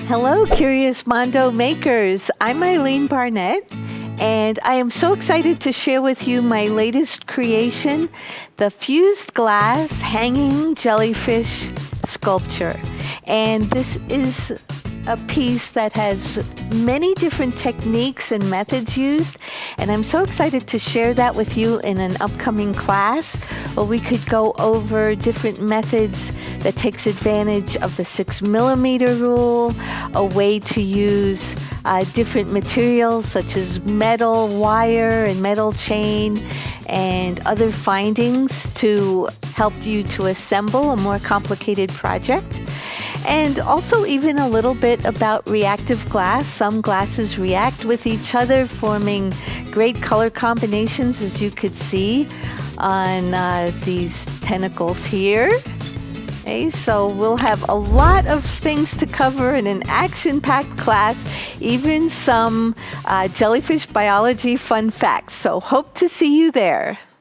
Hello, curious Mondo makers. I'm Ilene Barnett, and I am so excited to share with you my latest creation, the fused glass hanging jellyfish sculpture. And this is a piece that has many different techniques and methods used, and I'm so excited to share that with you in an upcoming class where we could go over different methods that takes advantage of the 6mm rule, a way to use different materials such as metal wire and metal chain and other findings to help you to assemble a more complicated project. And also even a little bit about reactive glass. Some glasses react with each other, forming great color combinations, as you could see on these tentacles here. Okay, so we'll have a lot of things to cover in an action-packed class, even some jellyfish biology fun facts. So hope to see you there.